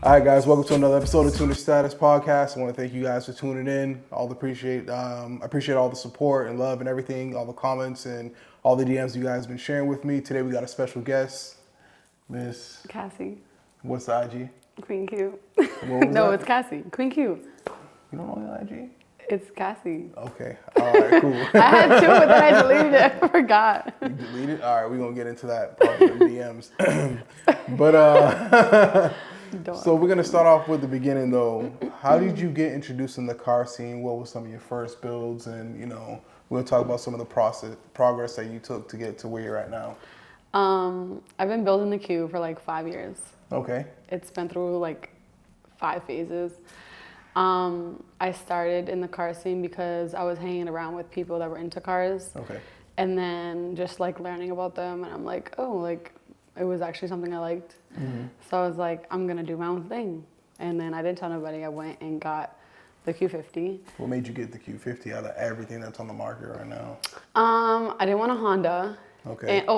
All right, guys, welcome to another episode of Tuner Status Podcast. I want to thank you guys for tuning in. I appreciate all the support and love and everything, all the comments and all the DMs you guys have been sharing with me. Today we got a special guest, Miss Cassie. What's the IG? Queen Q. No, it's Cassie. Queen Q. You don't know the IG? It's Cassie. Okay. All right, cool. I had two, but then I deleted it. I forgot. You deleted? All right, we're going to get into that part of the DMs. But, so we're going to start off with the beginning, though. How did you get introduced in the car scene? What were some of your first builds? And, you know, we're going to talk about some of the progress that you took to get to where you're at now. I've been building the Q for like 5 years. Okay. It's been through like 5 phases. I started in the car scene because I was hanging around with people that were into cars. Okay. And then just like learning about them, and I'm like, oh, like it was actually something I liked. Mm-hmm. So I was like, I'm gonna do my own thing. And then I didn't tell nobody. I went and got the Q50. What made you get the Q50 out of everything that's on the market right now? I didn't want a Honda. Okay. And,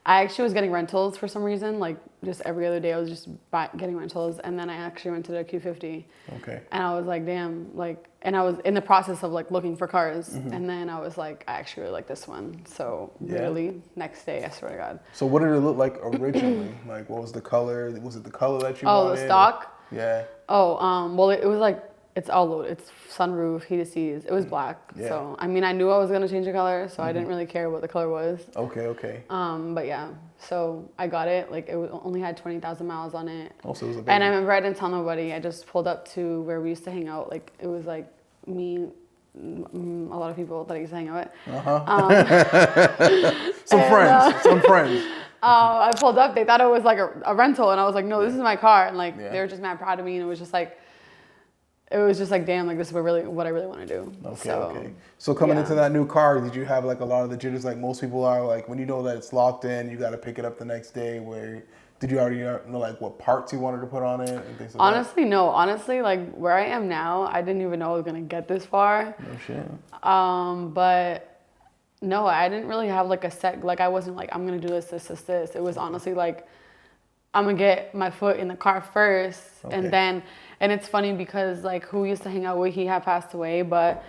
I actually was getting rentals for some reason. Like just every other day I was just getting rentals. And then I actually went to the Q50. Okay. And I was like, damn, like, and I was in the process of like looking for cars. Mm-hmm. And then I was like, I actually really like this one. So literally next day, I swear to God. So what did it look like originally? Like what was the color? Was it the color that you wanted? Oh, the stock? Yeah. Oh, well, it was like, it's all loaded. It's sunroof, heated seats. It was black. Yeah. So, I mean, I knew I was going to change the color, so I didn't really care what the color was. Okay. But yeah, so I got it. Like, only had 20,000 miles on it. Oh, so it was a baby. And I remember I didn't tell nobody. I just pulled up to where we used to hang out. Like, it was like me, a lot of people that I used to hang out with. Some friends. I pulled up. They thought it was like a rental. And I was like, no, this is my car. And like, they were just mad proud of me. And it was just like, damn, like this is what I really want to do. Okay. So coming into that new car, did you have like a lot of the jitters like most people are? Like when you know that it's locked in, you got to pick it up the next day. Did you already know like what parts you wanted to put on it and things like Honestly, that? No. Honestly, like where I am now, I didn't even know I was gonna get this far. No shit. But no, I didn't really have like a set. Like I wasn't like I'm gonna do this. It was honestly like I'm gonna get my foot in the car first, and then. And it's funny because like who used to hang out with, he had passed away, but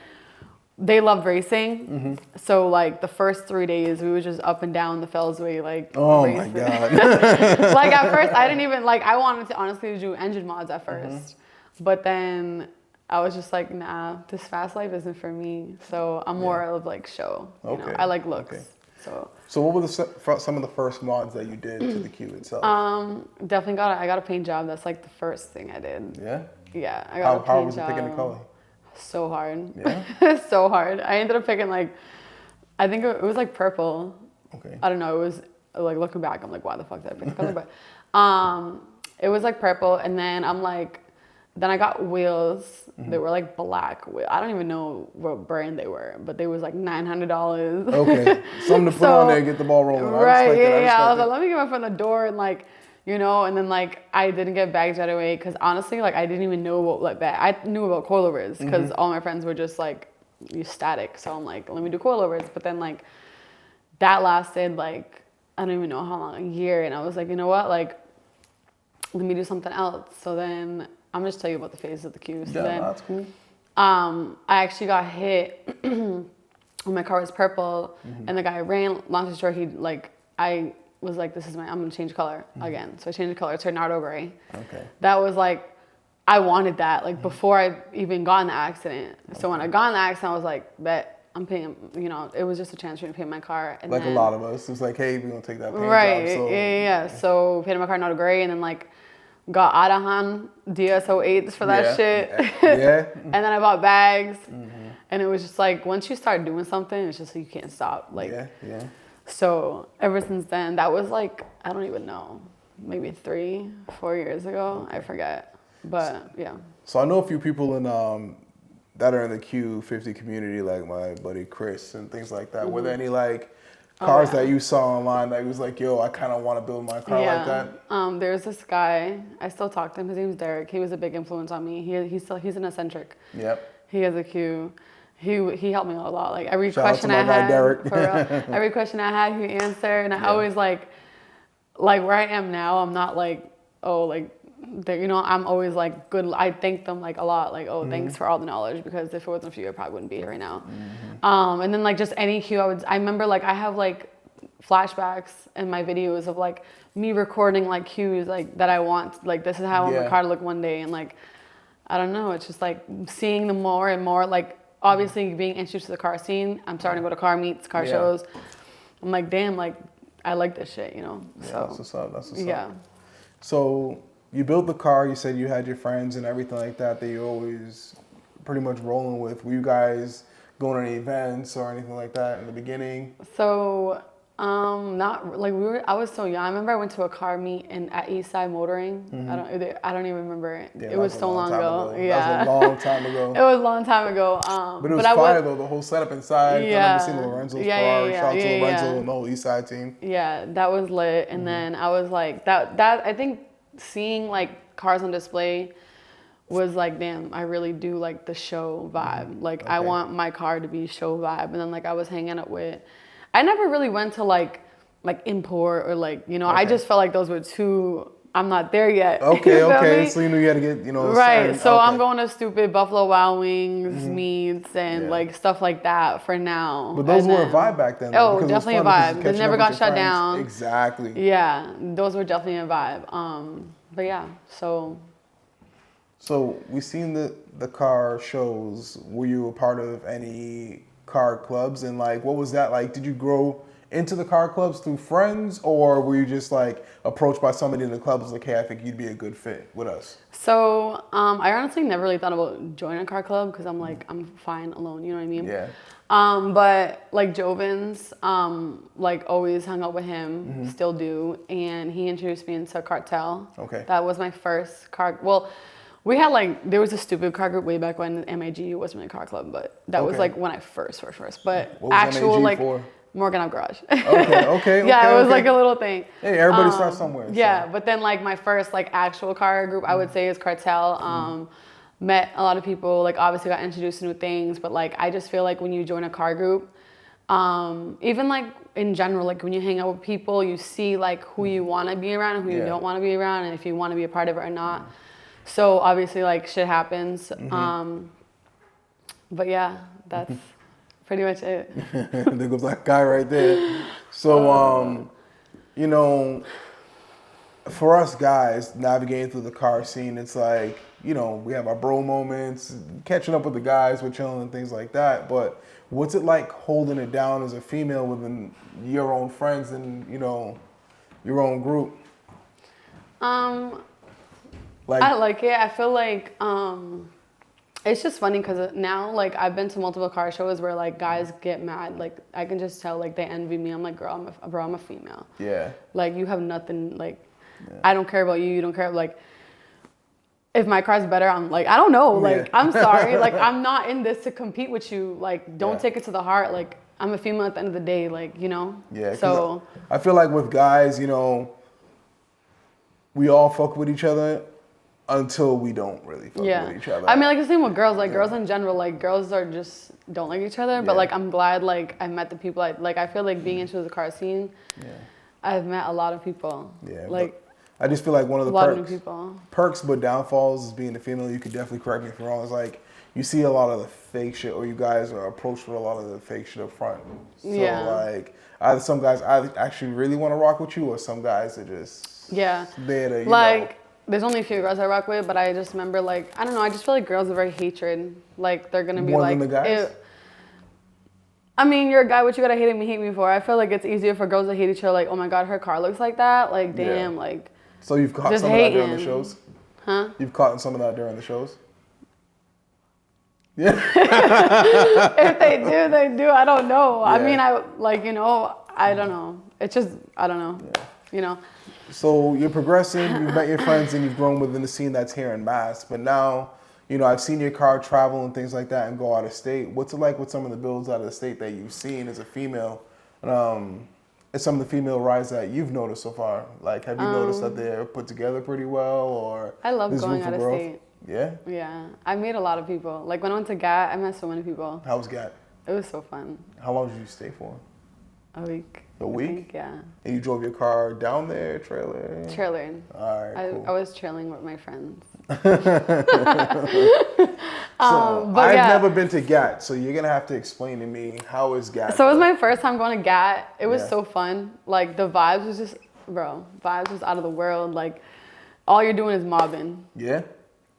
they loved racing. Mm-hmm. So like the first 3 days we were just up and down the Fellsway like racing. My God. Like at first I didn't even like, I wanted to honestly do engine mods at first. Mm-hmm. But then I was just like, nah, this fast life isn't for me. So I'm more of like show. You know? I like looks. Okay. So what were some of the first mods that you did to the Q itself? Definitely I got a paint job. That's like the first thing I did. Yeah? Yeah, I got a paint job. How was it picking the color? So hard. Yeah? So hard. I ended up picking like, I think it was like purple. Okay. I don't know. It was like looking back, I'm like, why the fuck did I pick the color? But it was like purple, and then I'm like, then I got wheels. Mm-hmm. They were like black wheels. I don't even know what brand they were, but they was like $900. Okay, something to put on there, get the ball rolling. Right? I was like, let me get my foot in the door and like, you know. And then like I didn't get bags right away because honestly, like I didn't even know what like that. I knew about coilovers because all my friends were just like, you static. So I'm like, let me do coilovers. But then like that lasted like I don't even know how long, a year. And I was like, you know what, like let me do something else. So then. I'm just tell you about the phases of the Q. So then, that's cool. I actually got hit when my car was purple, and the guy ran. Long story short, he like I was like, I'm gonna change color again. So I changed the color to Nardo gray. Okay. That was like, I wanted that like before I even got in the accident. Okay. So when I got in the accident, I was like, bet I'm paying. You know, it was just a chance for me to paint my car. And like then, a lot of us, it's like, hey, we're gonna take that paint right, job. So, yeah. So painted my car Nardo gray, and then like. Got Adahan DSO8s for that shit. Yeah. And then I bought bags. Mm-hmm. And it was just like, once you start doing something, it's just like you can't stop. Like, yeah. So ever since then, that was like, I don't even know, maybe 3-4 years ago. I forget. But yeah. So I know a few people in that are in the Q50 community, like my buddy Chris and things like that. Mm-hmm. Were there any like cars that you saw online that was like, yo, I kind of want to build my car like that? There's this guy, I still talk to him, his name's Derek. He was a big influence on me. He's an eccentric. Yep. He has a Q. He helped me a lot. Like every question I had, every question I had, he answered. And I always like where I am now, I'm not like, oh, like you know, I'm always like good. I thank them like a lot. Like, oh, thanks for all the knowledge, because if it wasn't for you, I probably wouldn't be here right now. And then like just any cue, I remember like I have like flashbacks in my videos of like me recording like cues like that I want. Like this is how I want my car to look one day, and like I don't know. It's just like seeing them more and more. Like obviously being introduced to the car scene. I'm starting to go to car meets, car shows. I'm like, damn, like I like this shit, you know. Yeah, so that's what's up. That's what's yeah. up. So you built the car. You said you had your friends and everything like that that you're always pretty much rolling with. Were you guys going to any events or anything like that in the beginning? So not like I was so young. I remember I went to a car meet at Eastside Motoring. I don't even remember it. Yeah, it was so long ago. Yeah, that was a long time ago. It was a long time ago. But it was fire though. The whole setup inside. Yeah. I remember seeing Lorenzo's Ferrari. Shout out to Lorenzo and the whole Eastside team. Yeah, that was lit. And then I was like that. I think seeing like cars on display was like, damn, I really do like the show vibe. Like I want my car to be show vibe. And then like I was hanging up with. I never really went to like import or like, you know, I just felt like those were too, I'm not there yet. Okay. So you knew you had to get, you know. Right. So I'm going to stupid Buffalo Wild Wings meets and like stuff like that for now. But those were a vibe back then. Oh, definitely a vibe. They never got shut down. Exactly. Yeah. Those were definitely a vibe. But yeah, so we seen the car shows. Were you a part of any car clubs, and like what was that like? Did you grow into the car clubs through friends, or were you just like approached by somebody in the club was like, hey, I think you'd be a good fit with us? So I honestly never really thought about joining a car club because I'm like, I'm fine alone, you know what I mean? Yeah. But like Jovins, like always hung out with him, still do, and he introduced me into Cartel. Okay. That was my first car. Well, we had like, there was a stupid car group way back when. MAG wasn't really a car club, but that was like when I first. But what was actual MAG like for? Morgan Up Garage. Okay. Yeah, it was like a little thing. Hey, everybody starts somewhere. Yeah, so. but then like my first like actual car group, I would say, is Cartel. Met a lot of people, like obviously got introduced to new things, but like I just feel like when you join a car group, even like in general, like when you hang out with people, you see like who you want to be around and who you don't want to be around, and if you want to be a part of it or not. So obviously like shit happens. But yeah, that's pretty much it. There goes that guy right there. So, you know, for us guys navigating through the car scene, it's like, you know, we have our bro moments, catching up with the guys, we're chilling and things like that. But what's it like holding it down as a female within your own friends and, you know, your own group? I like it. I feel like it's just funny because now like I've been to multiple car shows where like guys get mad. Like I can just tell like they envy me. I'm like, girl, I'm a female. Yeah. Like you have nothing. Like I don't care about you. You don't care. Like if my car's better, I'm like, I don't know. Like I'm sorry. Like I'm not in this to compete with you. Like don't take it to the heart. Like I'm a female at the end of the day. Like you know. Yeah. So I feel like with guys, you know, we all fuck with each other until we don't really fuck with each other. I mean, like the same with girls. Like girls in general, like girls are just don't like each other. But like I'm glad like I met the people. I feel like being into the car scene. Yeah. I've met a lot of people. Yeah. Like I just feel like one of the perks but downfalls is being a female. You could definitely correct me if I'm wrong. It's like you see a lot of the fake shit, or you guys are approached with a lot of the fake shit up front. So like either some guys I actually really want to rock with you, or some guys are just there to, you know. There's only a few girls I rock with, but I just remember, like, I don't know, I just feel like girls are very hatred. Like, they're going to be more like... than the guys? I mean, you're a guy, what you got to hate me for? I feel like it's easier for girls to hate each other, like, oh my God, her car looks like that? Like, damn, like... So you've caught some of that during the shows? Huh? You've caught some of that during the shows? Yeah. If they do, they do. I don't know. Yeah. I mean, I don't know. It's just, I don't know. Yeah. You know? So you're progressing, you've met your friends, and you've grown within the scene that's here in Mass. But now, you know, I've seen your car travel and things like that and go out of state. What's it like with some of the builds out of the state that you've seen as a female? And some of the female rides that you've noticed so far? Like, have you noticed that they're put together pretty well, or I love going out of state. Yeah? Yeah. I met a lot of people. Like, when I went to GAT, I met so many people. How was GAT? It was so fun. How long did you stay for? A week. A I week? think, yeah. And you drove your car down there, trailer? Trailer. All right, cool. I was trailing with my friends. So But I've yeah. never been to GAT, so you're gonna have to explain to me how is GAT. So it was my first time going to GAT. It was Yeah. so fun. Like the vibes was just, vibes was out of the world. Like all you're doing is mobbing. Yeah.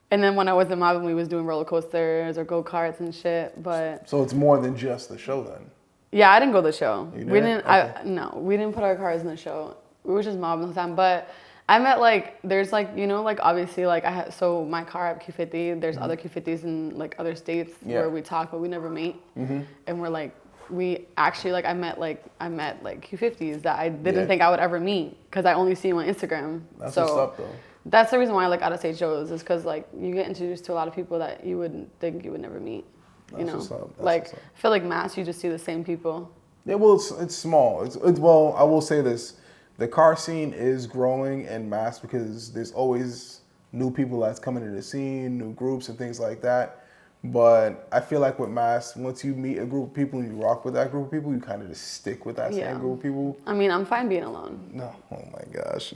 And then when I wasn't mobbing, we was doing roller coasters or go karts and shit. But So it's more than just the show then. yeah, I didn't go to the show. You We didn't? didn't. Okay. No, we didn't put our cars in the show. We were just mobbing the whole time. But I met like there's like like obviously like I had so my car at Q50. There's other Q50s in like other states where we talk, but we never meet. And we're like we actually like I met like Q50s that I didn't think I would ever meet because I only see them on Instagram. That's so what's up though. that's the reason why I like out of state shows is because like you get introduced to a lot of people that you wouldn't think you would never meet. That's what's up. That's Like what's up. I feel like Mass, you just see the same people. Yeah, well, it's small. It's well, I will say this: the car scene is growing en masse because there's always new people that's coming to the scene, new groups and things like that. But I feel like with Mass, once you meet a group of people and you rock with that group of people, you kind of just stick with that same group of people. I mean, I'm fine being alone. No, oh my gosh.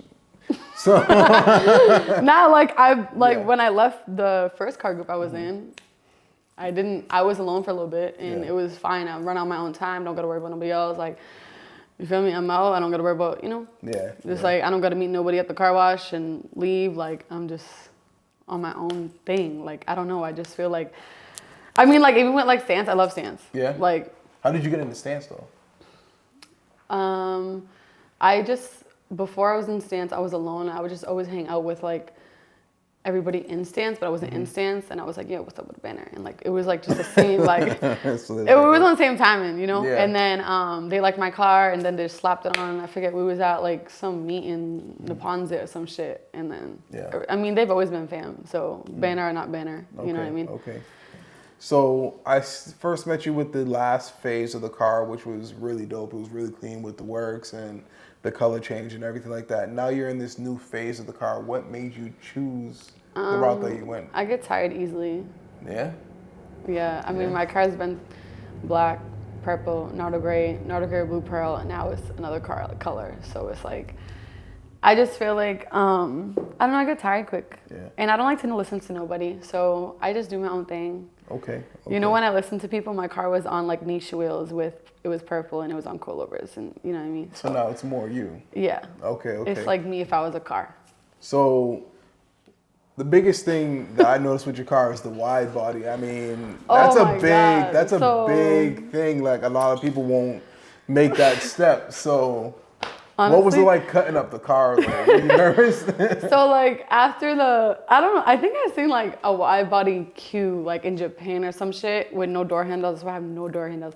So Now, like when I left the first car group I was in, I was alone for a little bit and it was fine. I run on my own time. Don't got to worry about nobody else. Like, you feel me? I'm out. I don't got to worry about, like I don't got to meet nobody at the car wash and leave. Like, I'm just on my own thing. Like, I don't know. I just feel like, I mean, like even with like Stance, I love Stance. Yeah. Like, how did you get into Stance though? Before I was in Stance, I was alone. I would just always hang out with like everybody in Stance, but I wasn't in Stance. And I was like, yo, what's up with the banner? And like, it was like just the same, like, So it was on the same timing, Yeah. And then they liked my car and then they slapped it on. I forget, we was at like some meet in Neponsit or some shit. And then, I mean, they've always been fam. So banner or not banner, you know what I mean? Okay. So I first met you with the last phase of the car, which was really dope. It was really clean with the works and the color change and everything like that. Now you're in this new phase of the car. What made you choose the route that you went? I get tired easily. Yeah? Yeah, I mean, my car's been black, purple, Nardo gray, blue pearl, and now it's another color. So it's like, I just feel like, I don't know, I get tired quick. Yeah. And I don't like to listen to nobody, so I just do my own thing. Okay. You know, when I listen to people, my car was on like niche wheels it was purple and it was on coilovers, and you know what I mean? So now it's more you. Yeah. Okay. It's like me if I was a car. So the biggest thing that I noticed with your car is the wide body. I mean, that's a big thing. Like a lot of people won't make that step. So honestly, what was it like cutting up the car? Like, were you nervous? So like after I don't know, I think I seen like a wide body Q like in Japan or some shit with no door handles. So I have no door handles.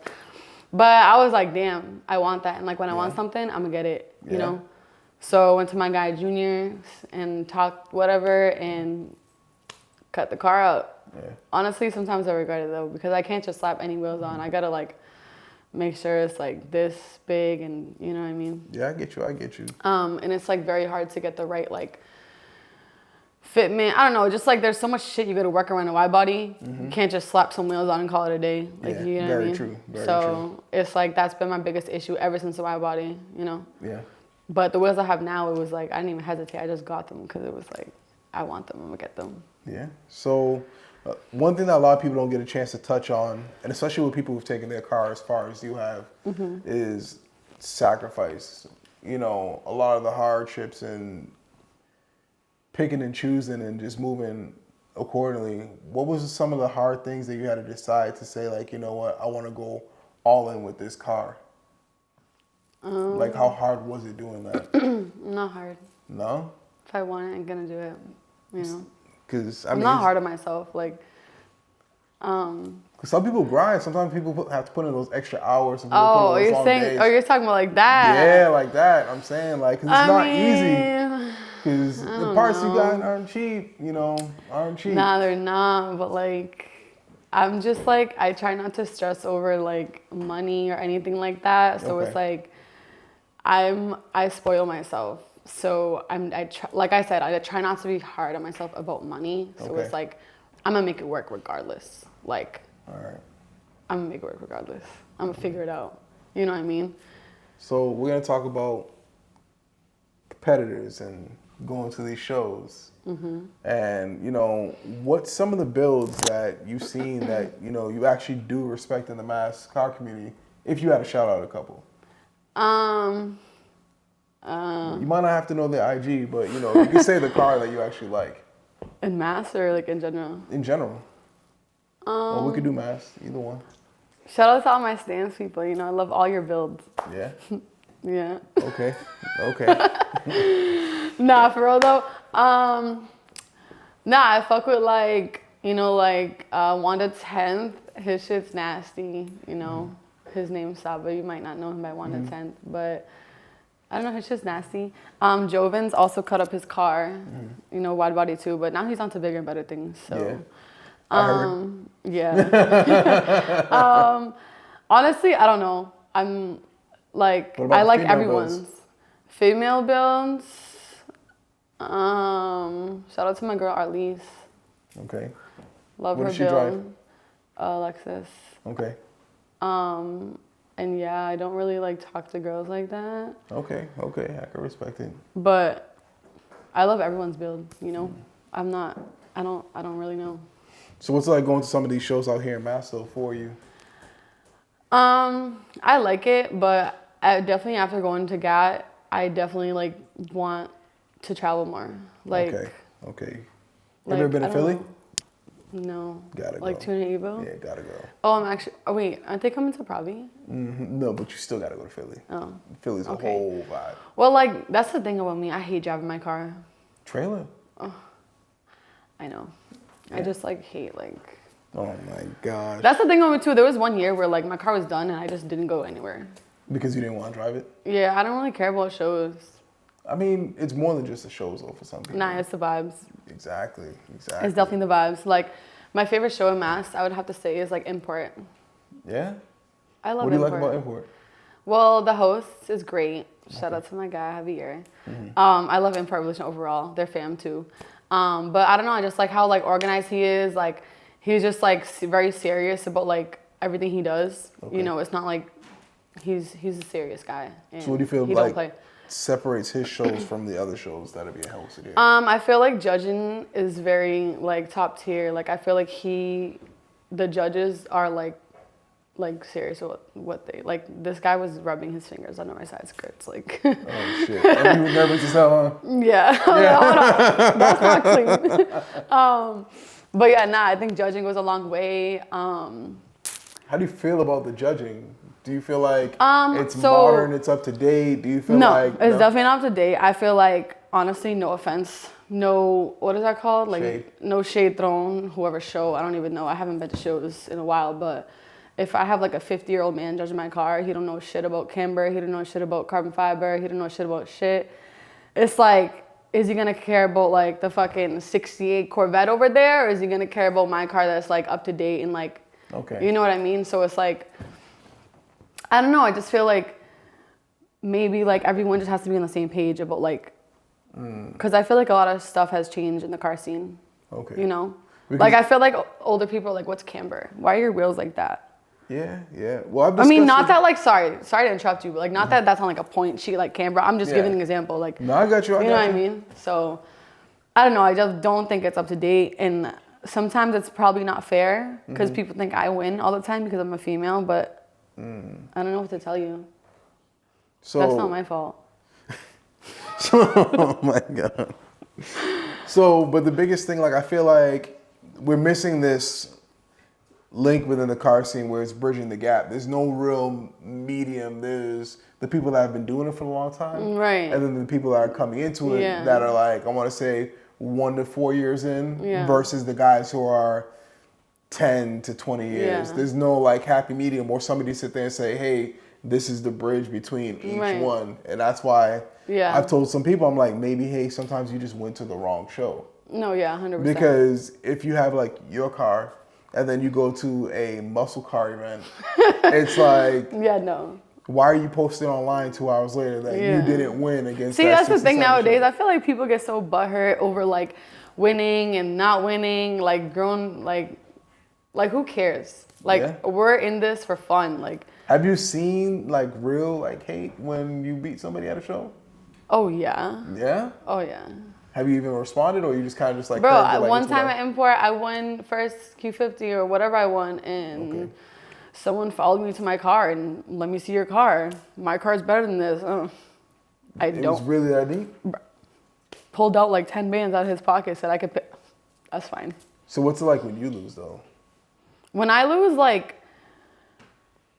But I was like, damn, I want that. And like when I want something, I'm gonna get it, you know? So I went to my guy Junior and talked whatever and cut the car out. Yeah. Honestly, sometimes I regret it though, because I can't just slap any wheels on. I gotta like make sure it's like this big and you know what I mean? Yeah, I get you. And it's like very hard to get the right like fitment. I don't know, just like there's so much shit you gotta work around a wide body. You can't just slap some wheels on and call it a day. Like you know what I mean? True. Very true. It's like that's been my biggest issue ever since the wide body, you know? Yeah. But the wheels I have now, it was like I didn't even hesitate. I just got them because it was like I want them. I'm gonna get them. Yeah. So one thing that a lot of people don't get a chance to touch on, and especially with people who've taken their car as far as you have, is sacrifice. You know, a lot of the hardships and picking and choosing and just moving accordingly. What was some of the hard things that you had to decide to say, like, you know what, I want to go all in with this car? Like, how hard was it doing that? Not hard. No? If I want it, I'm gonna do it. You know? Because I'm not hard on myself. Like, cause some people grind. Sometimes people have to put in those extra hours. Some oh, you're saying? Days. Oh, you're talking about like that? Yeah, like that. I'm saying like, cause it's not easy. Cause the parts you got aren't cheap. You know, aren't cheap. Nah, they're not. But like, I'm just like, I try not to stress over like money or anything like that. So it's like, I spoil myself. So like I said, I try not to be hard on myself about money. So it's like, I'm gonna make it work regardless. Like, all right, I'm gonna make it work regardless. I'm gonna figure it out. You know what I mean? So we're gonna talk about competitors and going to these shows. And what's some of the builds that you've seen that you actually do respect in the mass car community? If you had to shout out a couple, you might not have to know the IG, but you can say the car that you actually like. In mass or like in general? In general. Or we could do mass, either one. Shout out to all my stance people. I love all your builds. Yeah. Yeah. Okay. Nah, for real though. Nah, I fuck with Wanda 10th. His shit's nasty. His name's Saba. You might not know him by Wanda 10th, but I don't know. His shit's nasty. Jovin's also cut up his car. Wide body too, but now he's on to bigger and better things. So. Yeah. I heard. Yeah. Honestly, I don't know. I'm like, I like everyone's. Builds? Female builds. Shout out to my girl Arlise. Okay. Love what her does she build. drive? Lexus. Okay. And yeah, I don't really talk to girls like that. Okay. I can respect it. But I love everyone's build. I don't really know. So what's it like going to some of these shows out here in Mass though for you? I like it, but I definitely after going to GAT, I definitely want to travel more. Okay. Have you ever been to Philly? No. Gotta go. Tuna Evo? Yeah, gotta go. Oh, wait, aren't they coming to Pravi? No, but you still gotta go to Philly. Oh. Philly's a whole vibe. Well, that's the thing about me. I hate driving my car. Trailer? Oh, I know. Yeah. I just hate Oh my gosh. That's the thing about me too. There was one year where my car was done and I just didn't go anywhere. Because you didn't want to drive it? Yeah, I don't really care about shows. I mean, it's more than just the shows though for some people. Nah, it's the vibes. Exactly. It's definitely the vibes. My favorite show in Mass, I would have to say, is Import. Yeah? I love Import. What do you like about Import? Well, the host is great. Shout out to my guy, Javier. I love Import Revolution overall. They're fam too. But I don't know, I just like how organized he is. He's just very serious about everything he does. Okay. It's not he's a serious guy. So what do you feel don't play. Separates his shows from the other shows that are being hosted here? I feel judging is very top tier. I feel the judges are serious with what they This guy was rubbing his fingers on the right side skirts. Oh shit! And you were nervous as hell, huh? Yeah. That's not clean. But yeah, I think judging goes a long way. How do you feel about the judging? Do you feel it's modern, it's up to date? Do you feel it's definitely not up to date. I feel honestly, no offense, no, what is that called? Shade. No shade thrown, whoever show, I don't even know. I haven't been to shows in a while, but if I have a 50-year-old man judging my car, he don't know shit about camber, he don't know shit about carbon fiber, he don't know shit about shit. It's is he gonna care about the fucking 68 Corvette over there, or is he gonna care about my car that's up to date and okay. You know what I mean? So it's I don't know. I just feel maybe everyone just has to be on the same page about because I feel a lot of stuff has changed in the car scene. Okay. Because I feel older people are what's camber? Why are your wheels like that? Yeah. Well, I mean, not that sorry to interrupt you, but not that that's on a point sheet camber. I'm just giving an example. No, I got you. You know what I mean? So I don't know. I just don't think it's up to date, and sometimes it's probably not fair because people think I win all the time because I'm a female, but. I don't know what to tell you. So that's not my fault. Oh my god. So, but the biggest thing, I feel we're missing this link within the car scene where it's bridging the gap. There's no real medium. There's the people that have been doing it for a long time, right? And then the people that are coming into it that are I want to say 1 to 4 years in, versus the guys who are 10 to 20 years. There's no happy medium or somebody sit there and say, hey, this is the bridge between each one. And that's why I've told some people, I'm maybe, hey, sometimes you just went to the wrong show. No, 100%. Because if you have your car and then you go to a muscle car event, it's no. Why are you posting online 2 hours later that you didn't win against See, that's the thing nowadays. Show? I feel people get so butthurt over winning and not winning, grown, who cares? We're in this for fun. Have you seen like real like hate when you beat somebody at a show? Oh yeah. Yeah? Oh yeah. Have you even responded, or you just kind of just like... Bro, like, one time at Import, I won first Q50 or whatever I won, and someone followed me to my car and let me see your car. My car's better than this. It was really that deep? Pulled out like 10 bands out of his pocket, said I could pick. That's fine. So what's it like when you lose, though? When I lose, like,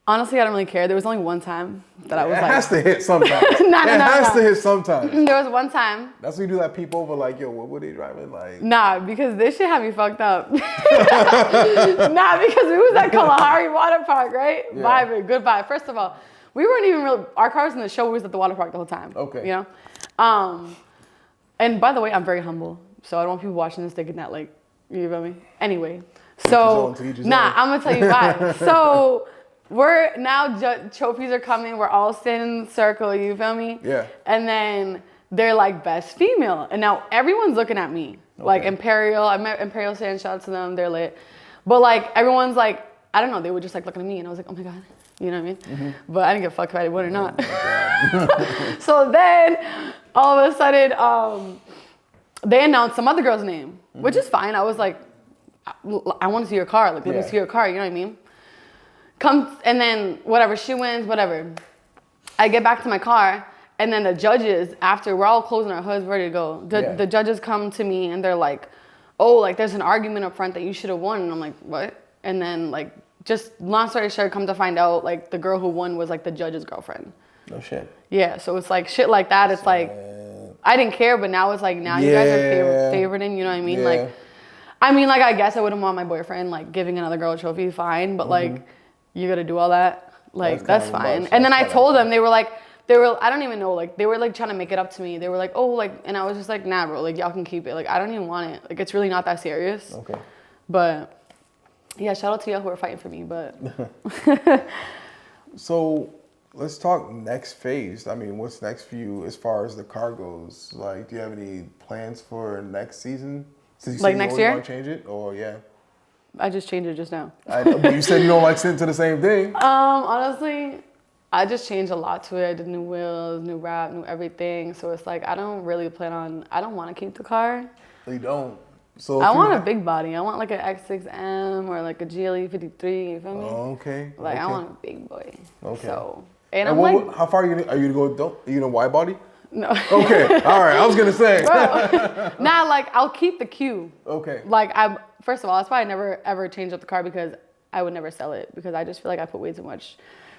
honestly, I don't really care. There was only one time that I was like... It has to hit sometimes. It has to hit sometimes. There was one time. That's when you do that peep over, like, yo, what were they driving? Like... Nah, because this shit had me fucked up. Nah, because we was at Kalahari Water Park, right? Yeah. Vibing, good vibe. First of all, we weren't even really... Our car was in the show. We was at the water park the whole time. Okay. You know? And by the way, I'm very humble. So I don't want people watching this thinking that, like, you feel me? Anyway. So, I'm going to tell you why. So... We're now, trophies are coming. We're all standing in the circle. You feel me? Yeah. And then they're like best female. And now everyone's looking at me. Okay. Like Imperial. I met Imperial saying shout out to them. They're lit. But like everyone's like, I don't know. They were just like looking at me. And I was like, oh my God. You know what I mean? Mm-hmm. But I didn't give a fuck if I won or not. Oh so then all of a sudden, they announced some other girl's name, which is fine. I was like, I want to see your car. Like, let me see your car. You know what I mean? Comes and then whatever, she wins, whatever. I get back to my car, and then the judges, after we're all closing our hoods, ready to go. The judges come to me and they're like, oh, like there's an argument up front that you should have won. And I'm like, what? And then like, just long story short, come to find out, like the girl who won was like the judge's girlfriend. No shit. Yeah, so it's like shit like that. It's like, I didn't care, but now it's like, now you guys are favoriting, you know what I mean? Like, I guess I wouldn't want my boyfriend like giving another girl a trophy, fine, but like, you gotta do all that? Like, that's fine. And then I told them, they were, I don't even know, like, they were, like, trying to make it up to me. They were like, oh, like, and I was just like, nah, bro, like, y'all can keep it. Like, I don't even want it. Like, it's really not that serious. Okay. But, yeah, shout out to y'all who are fighting for me, but. So, let's talk next phase. I mean, what's next for you as far as the car goes? Like, do you have any plans for next season? Since you like, next year? Want to change it, or, I just changed it just now. But you said you don't like sitting to the same thing. Honestly, I just changed a lot to it. I did new wheels, new wrap, new everything. So it's like, I don't really plan on, I don't want to keep the car. You don't? So I want a big body. I want like an X6M or like a GLE 53, you feel me? Oh, okay. Like, I want a big boy. Okay. So, and I'm like... How far are you going to go? Are you going to wide body? No. Okay. All right. I was going to say. Nah, like, I'll keep the Q. Okay. Like, first of all, that's why I never ever changed up the car, because I would never sell it, because I just feel like I put way too much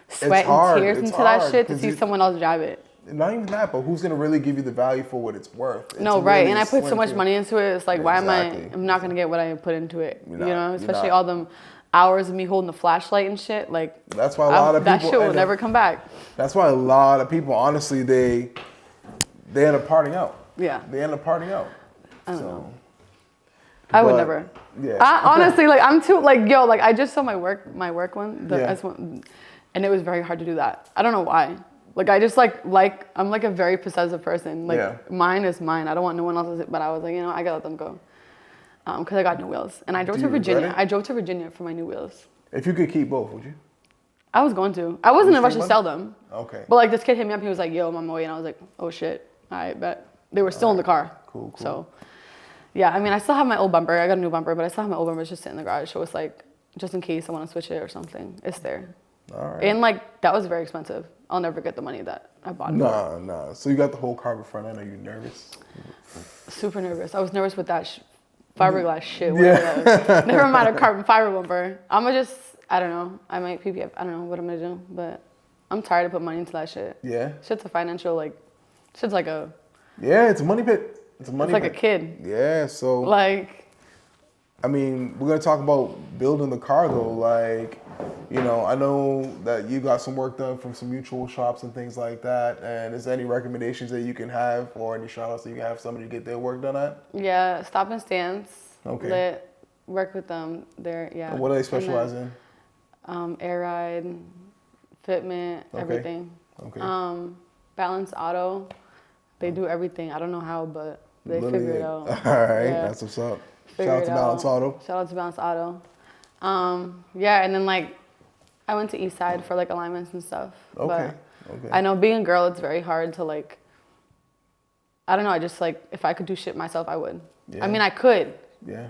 sweat and tears into that shit to see someone else drive it. Not even that, but who's going to really give you the value for what it's worth? No, right. And I put so much money into it. It's like, why am I'm not going to get what I put into it? You know, especially all them hours of me holding the flashlight and shit. Like, that's why a lot of people... That shit will never come back. That's why a lot of people, honestly, they end up parting out. Yeah. They end up parting out. I don't know. I would never. Yeah. Honestly, like, I'm too, like, yo, like, I just saw my work one, and it was very hard to do that. I don't know why. Like, I just, like, I'm, like, a very possessive person. Like, mine is mine. I don't want no one else's, but I was like, you know, I gotta let them go. Because I got new wheels. And I drove to Virginia. I drove to Virginia for my new wheels. If you could keep both, would you? I was going to. I wasn't in a rush to sell them. Okay. But, like, this kid hit me up. He was like, yo, I'm on my way. And I was like, oh, shit. I bet. They were still in the car. Cool. So, yeah, I mean, I still have my old bumper. I got a new bumper, but I still have my old bumper just sitting in the garage. So it's like, just in case I want to switch it or something, it's there. All right. And, like, that was very expensive. I'll never get the money that I bought it for. Nah. So you got the whole carbon front end. Are you nervous? Super nervous. I was nervous with that fiberglass shit. Never mind a carbon fiber bumper. I'm going to just, I don't know. I might PPF. I don't know what I'm going to do. But I'm tired of putting money into that shit. Yeah. Shit's a financial, like, shit's like a... Yeah, it's a money pit. It's like a kid. Yeah, so... Like... I mean, we're going to talk about building the car, though. Like, you know, I know that you got some work done from some mutual shops and things like that. And is there any recommendations that you can have, or any shout-outs that you can have somebody to get their work done at? Yeah, Stop and Stance. Okay. Work with them. They're, yeah. And what do they specialize in? Air ride, fitment, everything. Okay. Balance Auto. They do everything. I don't know how, but they figure it out. All right, that's what's up. Shout out to Balance Auto. Shout out to Balance Auto. Yeah, and then like I went to East Side for like alignments and stuff. Okay. But Okay. I know being a girl, it's very hard to like. I don't know. I just like if I could do shit myself, I would. Yeah. I mean, I could. Yeah.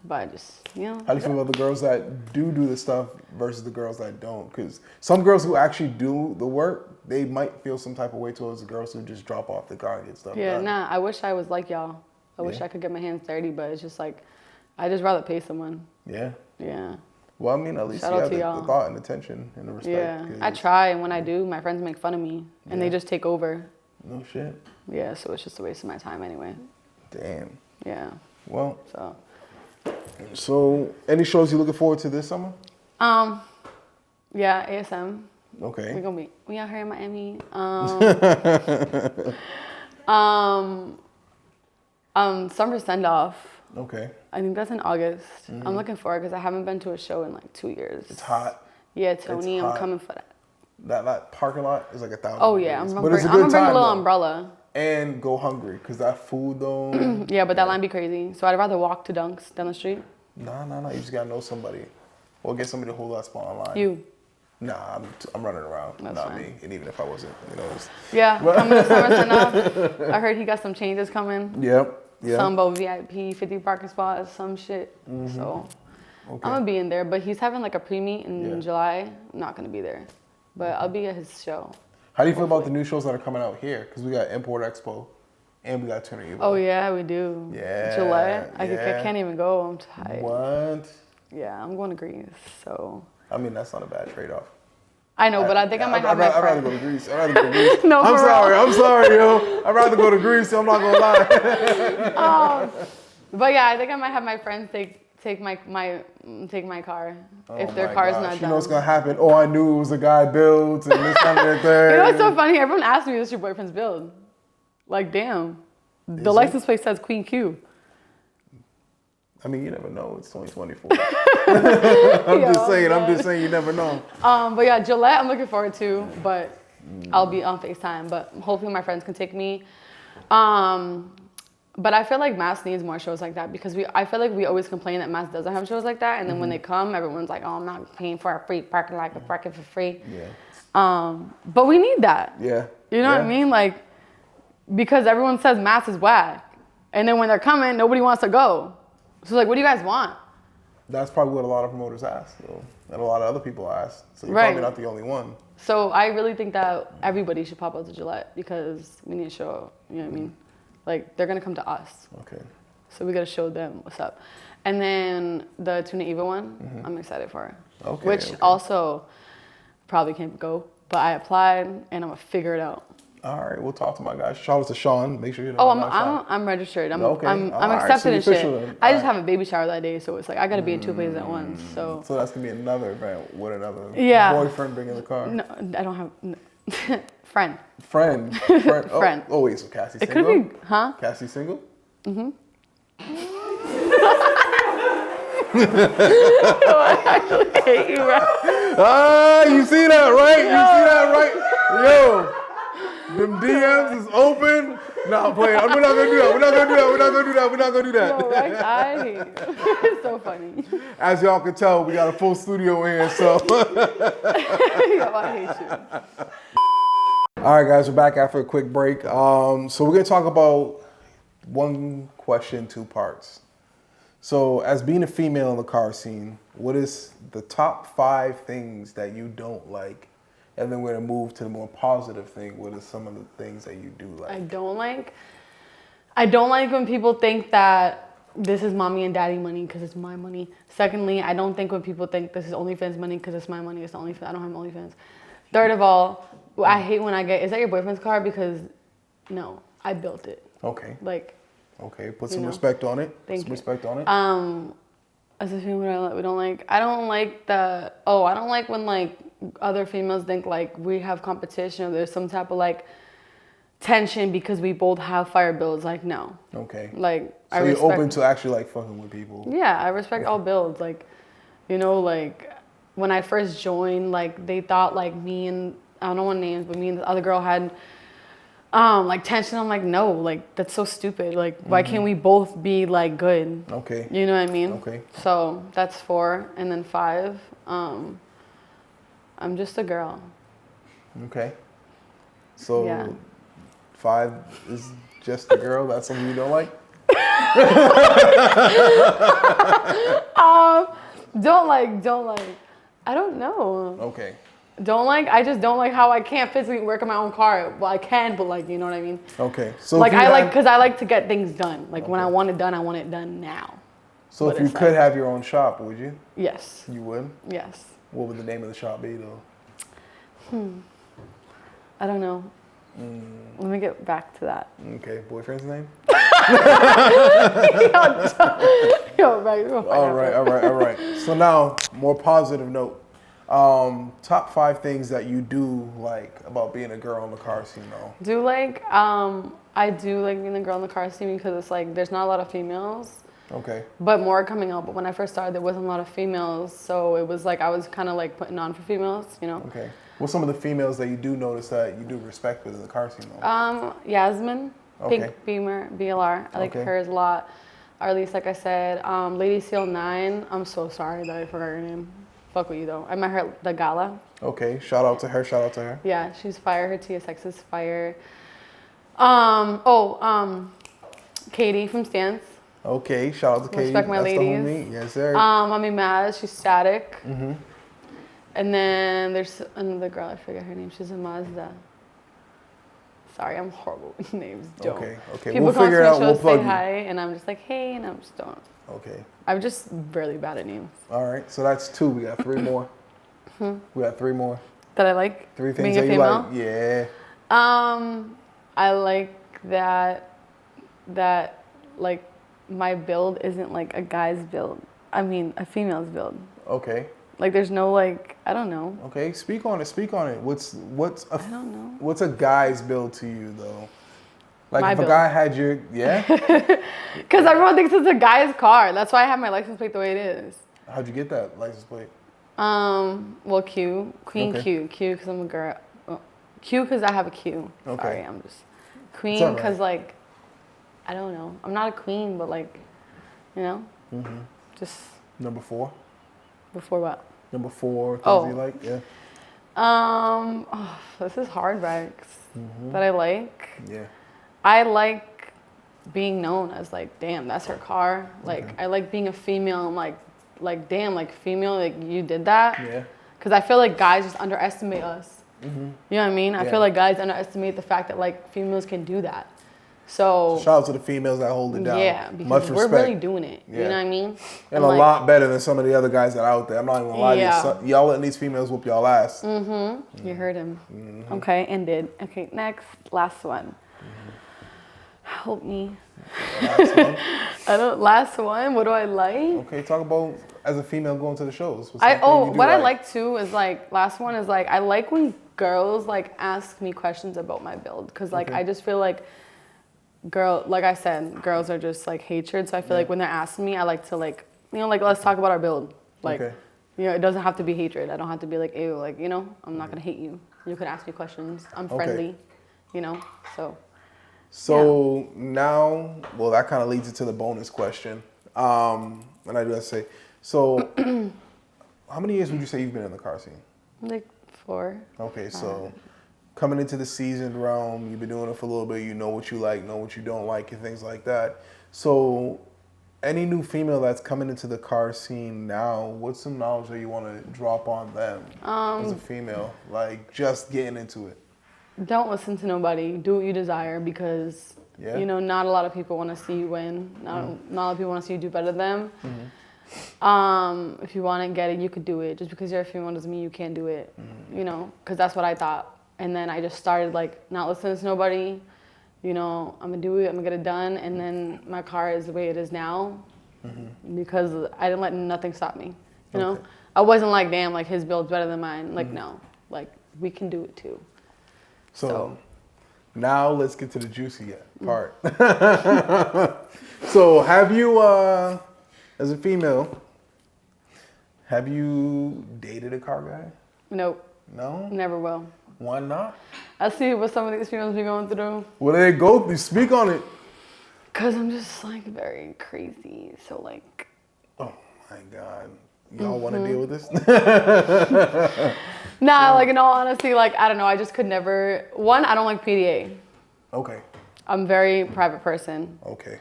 But I just, you know. How do you feel about the girls that do the stuff versus the girls that don't? Because some girls who actually do the work, they might feel some type of way towards the girls who just drop off the car and get stuff done. Nah. I wish I was like y'all. I wish I could get my hands dirty, but it's just like, I just rather pay someone. Yeah. Yeah. Well, I mean, at least Shout you out have to the y'all. thought and attention and the respect. Yeah. I try, and when I do, my friends make fun of me, and Yeah. they just take over. No shit. Yeah, so it's just a waste of my time anyway. Damn. Yeah. Well, So, any shows you looking forward to this summer? yeah, ASM. Okay. We out here in Miami. Summer Send Off. Okay. I think that's in August. I'm looking forward because I haven't been to a show in like 2 years. It's hot. Yeah, Tony, It's I'm hot. coming for that. That parking lot is like 1,000. Oh yeah, I'm degrees. gonna But it's bring, a I'm good gonna bring a time, little though. umbrella. And go hungry, because that food though. Yeah, but that line be crazy. So I'd rather walk to Dunks down the street. Nah. You just gotta know somebody. Or get somebody to hold that spot online. You. Nah, I'm running around. That's not fine. me. And even if I wasn't, Yeah, coming to Summer Send Off. I heard he got some changes coming. Yep. Some about VIP, 50 parking spots, some shit. So I'm gonna be in there. But he's having like a pre-meet in July. I'm not gonna be there. But I'll be at his show. How do you feel about the new shows that are coming out here? Because we got Import Expo and we got Turner Evil. Oh yeah, we do. Yeah. July. I can't even go. I'm tired. What? Yeah, I'm going to Greece. So. I mean, that's not a bad trade-off. I know, but I think I might have my I'd rather friend. go to Greece. I'd rather go to Greece. No, I'm for sorry. real. I'm sorry, yo. I'd rather go to Greece. I'm not gonna lie. But yeah, I think I might have my friends take my car if their car's not done. You know what's gonna happen? Oh, I knew it was a guy built and this kind of thing. You know what's so funny? Everyone asks me, "Is this your boyfriend's build?" Like, damn, the license plate says Queen Q. I mean, you never know. It's 2024. I'm just saying. You never know. But yeah, Gillette, I'm looking forward to. But I'll be on FaceTime. But hopefully my friends can take me. But I feel like Mass needs more shows like that because I feel like we always complain that Mass doesn't have shows like that, and then when they come, everyone's like, "Oh, I'm not paying for a free parking lot, I'm parking for free." Yeah. But we need that. Yeah. You know what I mean? Like, because everyone says Mass is whack, and then when they're coming, nobody wants to go. So like, what do you guys want? That's probably what a lot of promoters ask, though, and a lot of other people ask. So you're Right. probably not the only one. So I really think that everybody should pop out to Gillette because we need to show, you know what I mean? Like, they're gonna come to us. Okay. So we gotta show them what's up. And then the Tuna Eva one, I'm excited for. Okay. Which also probably can't go, but I applied and I'm gonna figure it out. All right, we'll talk to my guys. Shout out to Sean. Make sure you know. Oh, Sean. I'm registered. I'm Okay. I'm All right, accepted so and you're shit. official then. I just All have a baby shower that day, so it's like I gotta be in two places at once. So that's gonna be another event with another boyfriend bringing the car. no, I don't have friend. Friend. Oh, Friend. Oh wait, so Cassie's It single? could be, huh? Cassie single? I hate you, bro. Ah, you see that, right? You see that, right? Yo, them DMs is open. Nah, I'm playing. We're not gonna do that. We're not gonna do that. No, right? I hate you. It's so funny. As y'all can tell, we got a full studio in here, so. Yo, I hate you. All right, guys, we're back after a quick break. So we're gonna talk about one question, 2 parts. So, as being a female in the car scene, what is the top 5 things that you don't like? And then we're gonna move to the more positive thing. What are some of the things that you do like? I don't like when people think that this is mommy and daddy money because it's my money. Secondly, I don't think when people think this is OnlyFans money because it's my money. It's not OnlyFans. I don't have OnlyFans. Third of all, I hate when I get, is that your boyfriend's car? Because no, I built it. Okay. Like. Okay, put some respect on it. Thank some you. respect on it. As a female, we don't like. I don't like the. Oh, I don't like when like other females think like we have competition or there's some type of like tension because we both have fire builds. Like no. Okay. Like so I you're respect, open to actually like fucking with people. Yeah, I respect all builds. Like, you know, like when I first joined, like they thought like me and I don't want names, but me and the other girl had. Like tension, I'm like, no, like that's so stupid. Like, why can't we both be like good? Okay. You know what I mean? Okay. So that's 4, and then 5. I'm just a girl. Okay. So Yeah. 5 is just a girl. That's something you don't like? Don't like. I don't know. Okay. Don't like. I just don't like how I can't physically work on my own car. Well, I can, but like, you know what I mean? Okay. So Like because I like to get things done. Like when I Okay. want it done, I want it done now. So if you could have your own shop, would you? Yes. You would? Yes. What would the name of the shop be though? I don't know. Let me get back to that. Okay. Boyfriend's name? Yo, right. All right. So now, more positive note. Top 5 things that you do like about being a girl in the car scene though. I do like being the girl in the car scene because it's like there's not a lot of females. Okay. But more coming up. But when I first started, there wasn't a lot of females, so it was like I was kind of like putting on for females, you know. Okay. What's some of the females that you do notice that you do respect within the car scene though? Yasmin, Okay. Pink Beamer, BLR. I like hers a lot. Or at least, like I said, Lady Seal 9. I'm so sorry that I forgot her name. Fuck with you though. I met her at the gala. Okay. Shout out to her. Yeah, she's fire. Her TSX is fire. Katie from Stance. Okay. Shout out to Katie. Respect my That's ladies. the homie. Yes, sir. Mommy Maz, she's static. Mm-hmm. And then there's another girl, I forget her name. She's a Mazda. Sorry, I'm horrible with names. Don't. Okay. People We'll come figure it to out. me, We'll say plug you. hi, and I'm just like, hey, and I'm just don't. Okay. I'm just really bad at names. All right. So that's 2. We got 3 more. We got 3 more. That I like 3 being things a that you female. like. Yeah. I like that like my build isn't like a guy's build. I mean, a female's build. Okay. Like there's no like, I don't know. Okay. Speak on it. What's I don't know. What's a guy's build to you though? Like My if build. a guy had your Because everyone thinks it's a guy's car. That's why I have my license plate the way it is. How'd you get that license plate? Well, Queen Okay. Q because I'm a girl. Q because I have a Q. Okay. Sorry, I'm just Queen It's all right. because like, I don't know. I'm not a queen, but like, you know, just Number 4. before what? Number 4 things Oh. you like. Yeah. This is hard, Rex. That I like. Yeah. I like being known as like, damn, that's her car. Like, I like being a female. I'm like, damn, like female, like you did that. Yeah. Because I feel like guys just underestimate us. You know what I mean? I Yeah. feel like guys underestimate the fact that like females can do that. So Shout out to the females that hold it down. yeah, because Much we're respect. really doing it. Yeah. You know what I mean? And a like, lot better than some of the other guys that are out there. I'm not even gonna lie Yeah. to you. Y'all letting these females whoop y'all ass. You heard him. Okay, ended. Okay, next, last one. Help me. Last one. Last one. What do I like? Okay, talk about as a female going to the shows. What's I something you do what I like too is like last one is like I like when girls like ask me questions about my build because like Okay. I just feel like like I said, girls are just like hatred. So I feel like when they're asking me, I like to like like let's talk about our build. Like Okay. it doesn't have to be hatred. I don't have to be like ew. Like I'm not gonna hate you. You could ask me questions. I'm friendly. So now, well, that kind of leads into the bonus question. And I do have to say, so how many years would you say you've been in the car scene? Like 4. Okay, so coming into the seasoned realm, you've been doing it for a little bit. You know what you like, know what you don't like, and things like that. So any new female that's coming into the car scene now, what's some knowledge that you want to drop on them as a female, like just getting into it? Don't listen to nobody. Do what you desire because, not a lot of people want to see you win. Not a lot of people want to see you do better than them. If you want to get it, you could do it. Just because you're a female doesn't mean you can't do it, because that's what I thought. And then I just started, like, not listening to nobody. I'm going to do it. I'm going to get it done. And then my car is the way it is now because I didn't let nothing stop me. You know? I wasn't like, damn, like, his build's better than mine. Like, no. Like, we can do it, too. So now let's get to the juicy part. So have you, as a female, have you dated a car guy? Nope. No? Never will. Why not? I see what some of these females be going through. What do they go through? Speak on it. Because I'm just, like, very crazy. So, like... Oh, my God. y'all want to deal with this? Nah, like in all honesty, like I don't know. I just could never. One, I don't like PDA. Okay. I'm a very private person. Okay.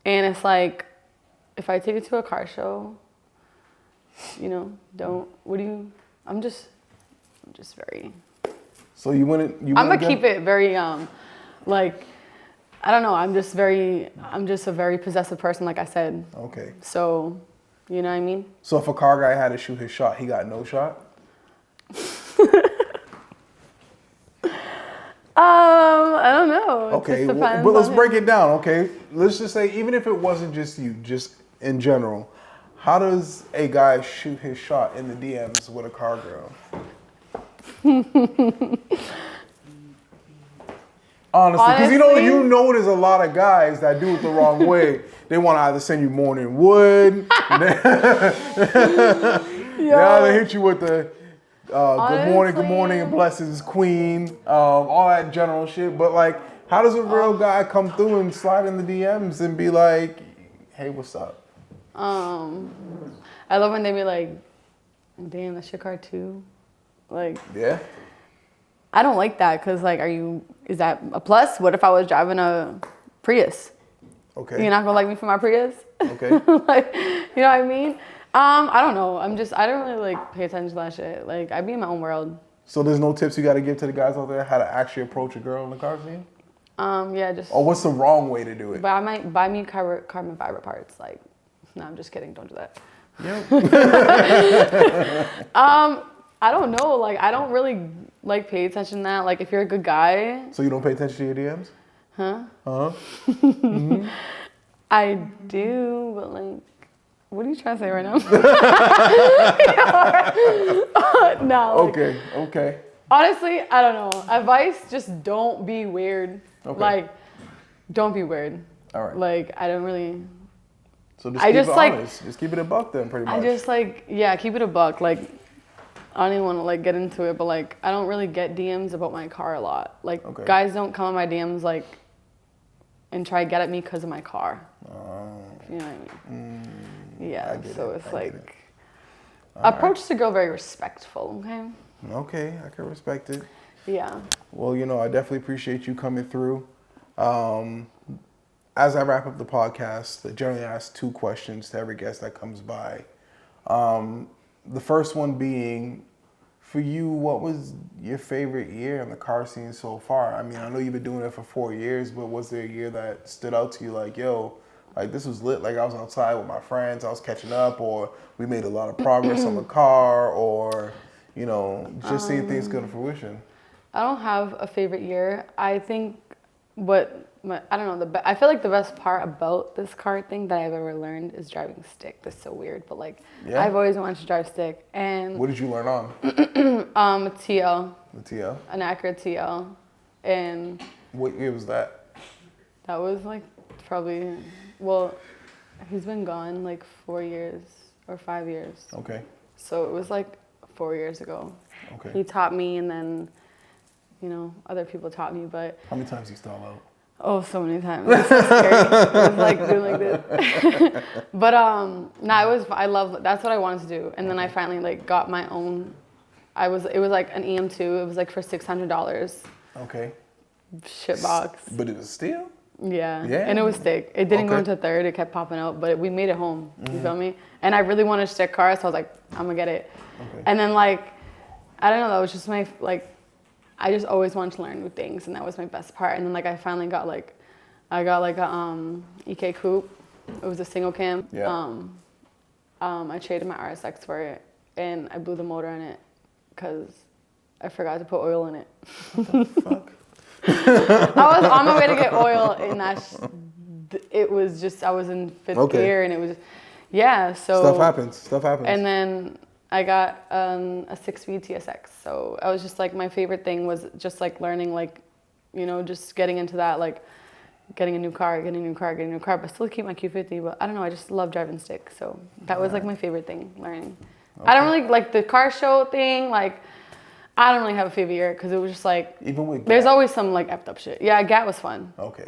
And it's like, if I take it to a car show, you know, I'm just very. So you wouldn't. I'm gonna keep it very like, I don't know. I'm just a very possessive person, like I said. Okay. So, you know what I mean? So if a car guy had to shoot his shot, he got no shot? I don't know. Okay, but let's break it down, okay? Let's just say, even if it wasn't just you, just in general, how does a guy shoot his shot in the DMs with a car girl? Honestly, because you know there's a lot of guys that do it the wrong way. They want to either send you morning wood, they either hit you with the good morning, and blessings, queen, all that general shit. But like, how does a real guy come through and slide in the DMs and be like, hey, what's up? I love when they be like, damn, that's your car too. Like, yeah. I don't like that because, like, is that a plus? What if I was driving a Prius? Okay. You're not gonna like me for my Prius? Okay. Like, you know what I mean? I don't know. I don't really like pay attention to that shit. Like, I be in my own world. So there's no tips you got to give to the guys out there how to actually approach a girl in the car scene? Yeah, just. Or what's the wrong way to do it? But I might buy me carbon fiber parts. Like, no, I'm just kidding. Don't do that. Yep. I don't know. Like, I don't really like pay attention to that. Like, if you're a good guy. So you don't pay attention to your DMs? Huh? Mm-hmm. I do, but like, what are you trying to say right now? No. Like, Okay. Honestly, I don't know. Advice: just don't be weird. Okay. Like, don't be weird. All right. Like, I don't really. So just keep it honest. Just keep it a buck then, pretty much. I just like, yeah, keep it a buck. Like, I don't even want to like get into it, but like, I don't really get DMs about my car a lot. Like, guys don't come on my DMs like and try to get at me because of my car. You know what I mean? Yeah. So it's like, approach the girl very respectful. Okay. Okay, I can respect it. Yeah. Well, I definitely appreciate you coming through. As I wrap up the podcast, I generally ask 2 questions to every guest that comes by. The first one being, for you, what was your favorite year in the car scene so far? I mean, I know you've been doing it for 4 years, but was there a year that stood out to you like, yo, like this was lit, like I was outside with my friends, I was catching up, or we made a lot of progress on the car, or, just seeing things go to fruition? I don't have a favorite year. I think I don't know, I feel like the best part about this car thing that I've ever learned is driving stick. That's so weird, but like, I've always wanted to drive stick. And what did you learn on? A TL. The TL? An Acura TL. And what year was that? That was like probably, well, he's been gone like 4 years or 5 years. Okay. So it was like 4 years ago. Okay. He taught me, and then, other people taught me, but. How many times he stalled out? Oh, so many times. It's so scary. It was like doing like this. But that's what I wanted to do. And then I finally like got my own, it was like an EM2. It was like for $600. Okay. Shit box. But it was steel? Yeah. And it was stick. It didn't go into third. It kept popping out, but we made it home. You feel me? And I really wanted a stick car, so I was like, I'm gonna get it. Okay. And then like, I don't know, that was just my, like, I just always wanted to learn new things, and that was my best part. And then like I finally got a EK coupe. It was a single cam. Yeah. I traded my RSX for it, and I blew the motor on it because I forgot to put oil in it. What the fuck? I was on my way to get oil, and it was just, I was in 5th gear, and it was, so. Stuff happens. And then I got a 6-speed TSX. So I was just like, my favorite thing was just like learning, like, just getting into that, like getting a new car, but still keep my Q50. But I don't know, I just love driving stick. So that was like my favorite thing, learning. Okay. I don't really like the car show thing. Like, I don't really have a favorite year because it was just like, even with there's always some like effed up shit. Yeah, GAT was fun. Okay.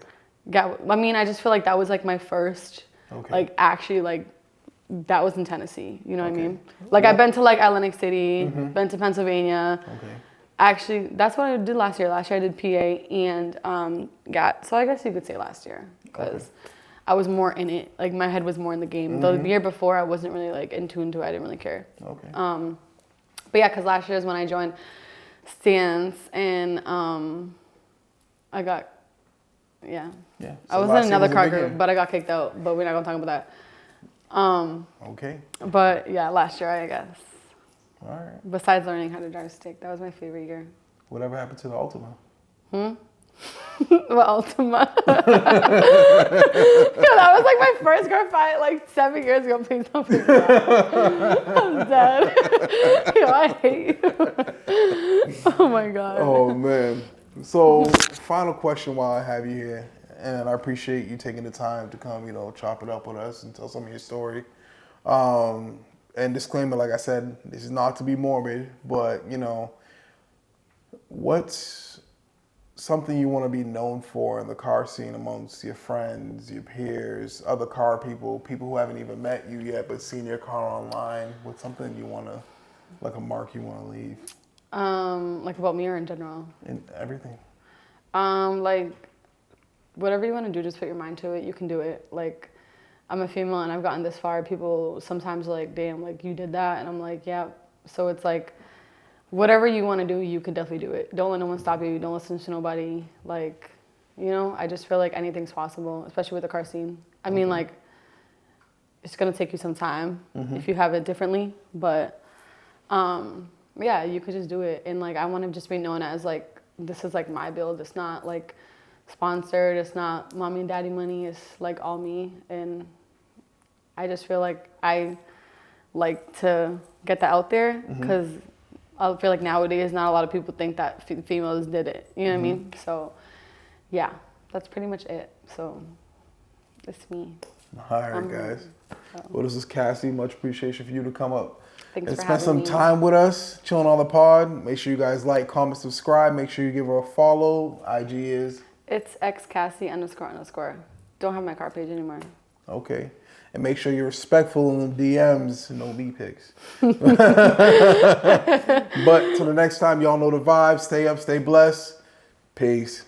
GAT, I mean, I just feel like that was like my first, like actually like that was in Tennessee. You know what I Okay. mean? Like Yeah. I've been to like Atlantic City, been to Pennsylvania. Okay. Actually, that's what I did last year. Last year I did PA and so I guess you could say last year because I was more in it. Like my head was more in the game. The year before I wasn't really like in tune to it. I didn't really care. Okay. But yeah, because last year is when I joined Stance and I got, Yeah. I So was last in year another was a car big group, year. but I got kicked out. But we're not gonna talk about that. Okay. But yeah, last year I guess. All right. Besides learning how to drive stick, that was my favorite year. Whatever happened to the Ultima? Well, Ultima. Yeah, that was like my first car fight like 7 years ago. Please don't bring that. I'm dead. Yo, I hate you. Oh my god. Oh man. So final question while I have you here, and I appreciate you taking the time to come, chop it up with us and tell some of your story. And disclaimer, like I said, this is not to be morbid, but what's something you want to be known for in the car scene amongst your friends, your peers, other car people who haven't even met you yet but seen your car online? What's something you want to, like a mark you want to leave? Like about me or in general? In everything. Like whatever you want to do, just put your mind to it. You can do it. Like I'm a female and I've gotten this far. People sometimes like, damn, like you did that, and I'm like, yeah. So it's like, whatever you want to do, you can definitely do it. Don't let no one stop you. Don't listen to nobody. Like, I just feel like anything's possible, especially with the car scene. I mean, like, it's gonna take you some time if you have it differently, but yeah, you could just do it. And like, I want to just be known as like, this is like my build. It's not like sponsored. It's not mommy and daddy money. It's like all me. And I just feel like I like to get that out there because I feel like nowadays not a lot of people think that females did it. You know what I mean? So yeah, that's pretty much it. So it's me. All right, guys. Well, this is Cassie. Much appreciation for you to come up Thanks and for spend having some me. time with us, chilling on the pod. Make sure you guys like, comment, subscribe. Make sure you give her a follow. IG is? It's xcassie__. Don't have my car page anymore. Okay. And make sure you're respectful in the DMs. No me pics. But till the next time, y'all know the vibes. Stay up, stay blessed. Peace.